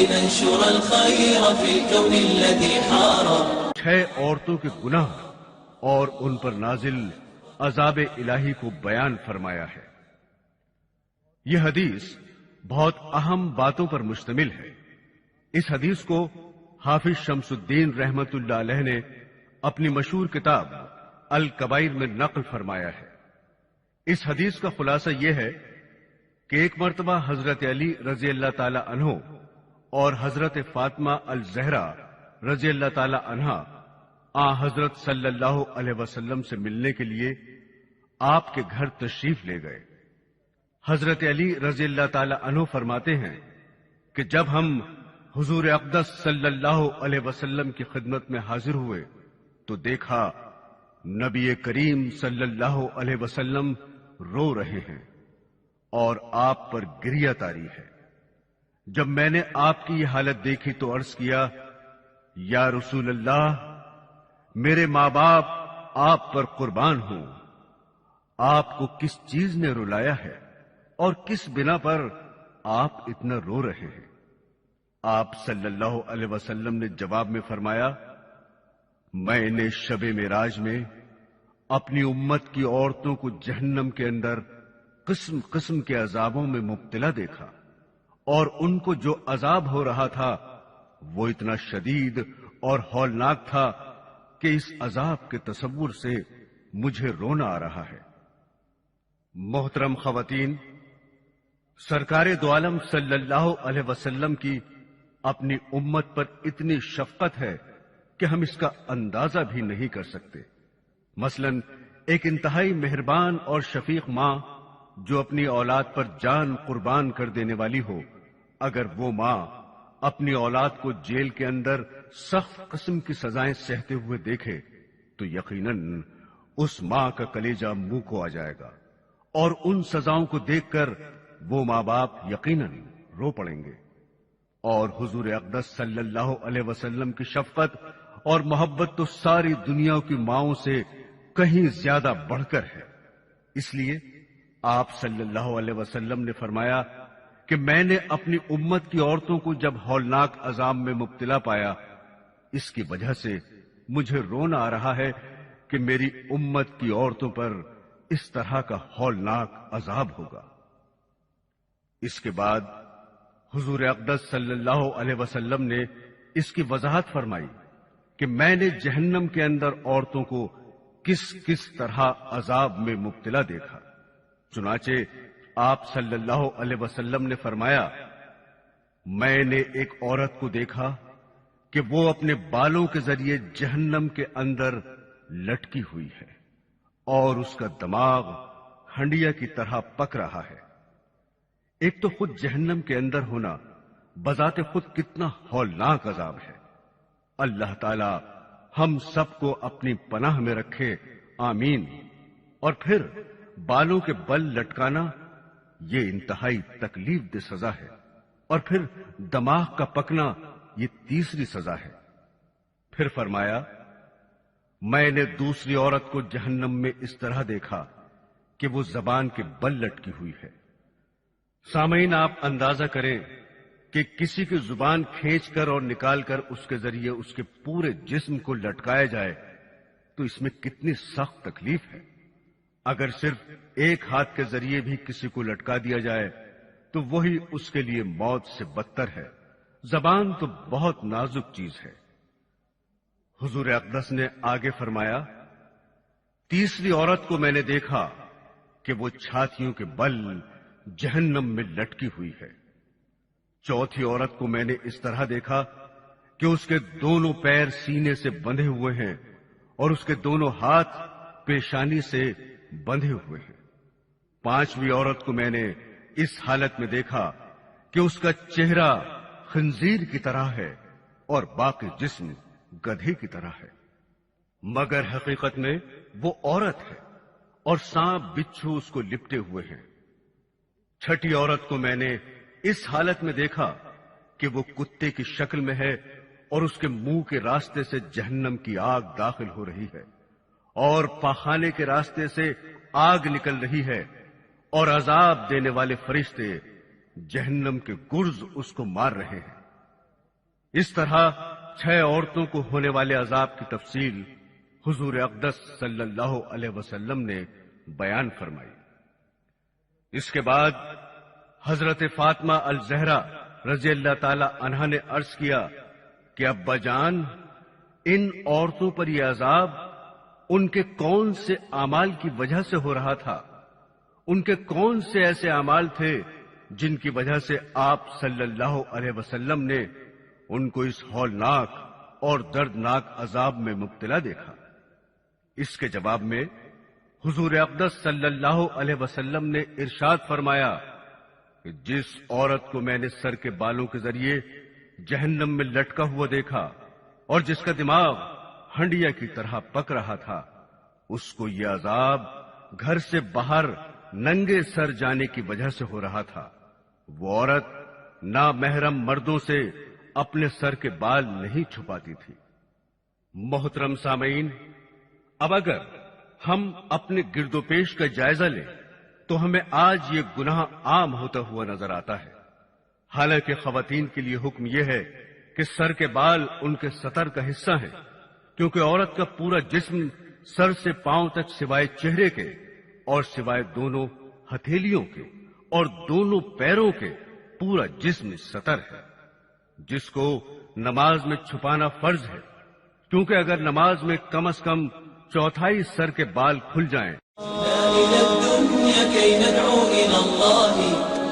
لننشر الخير في الكون الذي حار. 6 عورتوں کے گناہ اور ان پر نازل عذاب الہی کو بیان فرمایا ہے۔ یہ حدیث بہت اہم باتوں پر مشتمل ہے۔ اس حدیث کو حافظ شمس الدین رحمت اللہ علیہ نے اپنی مشہور کتاب الکبائر میں نقل فرمایا ہے۔ اس حدیث کا خلاصہ یہ ہے کہ ایک مرتبہ حضرت علی رضی اللہ تعالی عنہ اور حضرت فاطمہ الزہرا رضی اللہ تعالی عنہا حضرت صلی اللہ علیہ وسلم سے ملنے کے لیے آپ کے گھر تشریف لے گئے۔ حضرت علی رضی اللہ تعالی عنہ فرماتے ہیں کہ جب ہم حضور اقدس صلی اللہ علیہ وسلم کی خدمت میں حاضر ہوئے تو دیکھا نبی کریم صلی اللہ علیہ وسلم رو رہے ہیں اور آپ پر گریہ طاری ہے۔ جب میں نے آپ کی یہ حالت دیکھی تو عرض کیا، یا رسول اللہ، میرے ماں باپ آپ پر قربان ہوں، آپ کو کس چیز نے رلایا ہے اور کس بنا پر آپ اتنا رو رہے ہیں؟ آپ صلی اللہ علیہ وسلم نے جواب میں فرمایا، میں نے شب معراج میں اپنی امت کی عورتوں کو جہنم کے اندر قسم قسم کے عذابوں میں مبتلا دیکھا، اور ان کو جو عذاب ہو رہا تھا وہ اتنا شدید اور ہولناک تھا کہ اس عذاب کے تصور سے مجھے رونا آ رہا ہے۔ محترم خواتین، سرکار دو عالم صلی اللہ علیہ وسلم کی اپنی امت پر اتنی شفقت ہے کہ ہم اس کا اندازہ بھی نہیں کر سکتے۔ مثلا ایک انتہائی مہربان اور شفیق ماں جو اپنی اولاد پر جان قربان کر دینے والی ہو، اگر وہ ماں اپنی اولاد کو جیل کے اندر سخت قسم کی سزائیں سہتے ہوئے دیکھے تو یقیناً اس ماں کا کلیجہ منہ کو آ جائے گا، اور ان سزاؤں کو دیکھ کر وہ ماں باپ یقیناً رو پڑیں گے۔ اور حضور اقدس صلی اللہ علیہ وسلم کی شفقت اور محبت تو ساری دنیا کی ماؤں سے کہیں زیادہ بڑھ کر ہے۔ اس لیے آپ صلی اللہ علیہ وسلم نے فرمایا کہ میں نے اپنی امت کی عورتوں کو جب ہولناک عذاب میں مبتلا پایا، اس کی وجہ سے مجھے رونا آ رہا ہے کہ میری امت کی عورتوں پر اس طرح کا ہولناک عذاب ہوگا۔ اس کے بعد حضور اقدس صلی اللہ علیہ وسلم نے اس کی وضاحت فرمائی کہ میں نے جہنم کے اندر عورتوں کو کس کس طرح عذاب میں مبتلا دیکھا۔ چنانچہ آپ صلی اللہ علیہ وسلم نے فرمایا، میں نے ایک عورت کو دیکھا کہ وہ اپنے بالوں کے ذریعے جہنم کے اندر لٹکی ہوئی ہے اور اس کا دماغ ہنڈیا کی طرح پک رہا ہے۔ ایک تو خود جہنم کے اندر ہونا بذات خود کتنا ہولناک عذاب ہے۔ اللہ تعالی ہم سب کو اپنی پناہ میں رکھے، آمین۔ اور پھر بالوں کے بل لٹکانا یہ انتہائی تکلیف دہ سزا ہے، اور پھر دماغ کا پکنا یہ تیسری سزا ہے۔ پھر فرمایا، میں نے دوسری عورت کو جہنم میں اس طرح دیکھا کہ وہ زبان کے بل لٹکی ہوئی ہے۔ سامعین، آپ اندازہ کریں کہ کسی کی زبان کھینچ کر اور نکال کر اس کے ذریعے اس کے پورے جسم کو لٹکایا جائے تو اس میں کتنی سخت تکلیف ہے۔ اگر صرف ایک ہاتھ کے ذریعے بھی کسی کو لٹکا دیا جائے تو وہی اس کے لیے موت سے بدتر ہے۔ زبان تو بہت نازک چیز ہے۔ حضور اقدس نے آگے فرمایا، تیسری عورت کو میں نے دیکھا کہ وہ چھاتیوں کے بل جہنم میں لٹکی ہوئی ہے۔ چوتھی عورت کو میں نے اس طرح دیکھا کہ اس کے دونوں پیر سینے سے بندھے ہوئے ہیں اور اس کے دونوں ہاتھ پیشانی سے بندھے ہوئے ہیں۔ پانچویں عورت کو میں نے اس حالت میں دیکھا کہ اس کا چہرہ خنزیر کی طرح ہے اور باقی جسم گدھے کی طرح ہے، مگر حقیقت میں وہ عورت ہے اور سانپ بچھو اس کو لپٹے ہوئے ہیں۔ چھٹی عورت کو میں نے اس حالت میں دیکھا کہ وہ کتے کی شکل میں ہے اور اس کے منہ کے راستے سے جہنم کی آگ داخل ہو رہی ہے اور پاخانے کے راستے سے آگ نکل رہی ہے، اور عذاب دینے والے فرشتے جہنم کے گرز اس کو مار رہے ہیں۔ اس طرح 6 عورتوں کو ہونے والے عذاب کی تفصیل حضور اقدس صلی اللہ علیہ وسلم نے بیان فرمائی۔ اس کے بعد حضرت فاطمہ الزہرا رضی اللہ تعالی عنہا نے عرض کیا کہ ابا جان، ان عورتوں پر یہ عذاب ان کے کون سے اعمال کی وجہ سے ہو رہا تھا؟ ان کے کون سے ایسے اعمال تھے جن کی وجہ سے آپ صلی اللہ علیہ وسلم نے ان کو اس ہولناک اور دردناک عذاب میں مبتلا دیکھا؟ اس کے جواب میں حضور اقدس صلی اللہ علیہ وسلم نے ارشاد فرمایا کہ جس عورت کو میں نے سر کے بالوں کے ذریعے جہنم میں لٹکا ہوا دیکھا اور جس کا دماغ ہنڈیا کی طرح پک رہا تھا، اس کو یہ عذاب گھر سے باہر ننگے سر جانے کی وجہ سے ہو رہا تھا۔ وہ عورت نامحرم مردوں سے اپنے سر کے بال نہیں چھپاتی تھی۔ محترم سامعین، اب اگر ہم اپنے گرد و پیش کا جائزہ لیں تو ہمیں آج یہ گناہ عام ہوتا ہوا نظر آتا ہے۔ حالانکہ خواتین کے لیے حکم یہ ہے کہ سر کے بال ان کے ستر کا حصہ ہیں، کیونکہ عورت کا پورا جسم سر سے پاؤں تک سوائے چہرے کے اور سوائے دونوں ہتھیلیوں کے اور دونوں پیروں کے پورا جسم ستر ہے، جس کو نماز میں چھپانا فرض ہے، کیونکہ اگر نماز میں کم از کم چوتھائی سر کے بال کھل جائیں إلى الدنيا كي ندعو إلى الله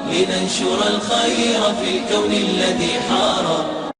لننشر الخير في الكون الذي حار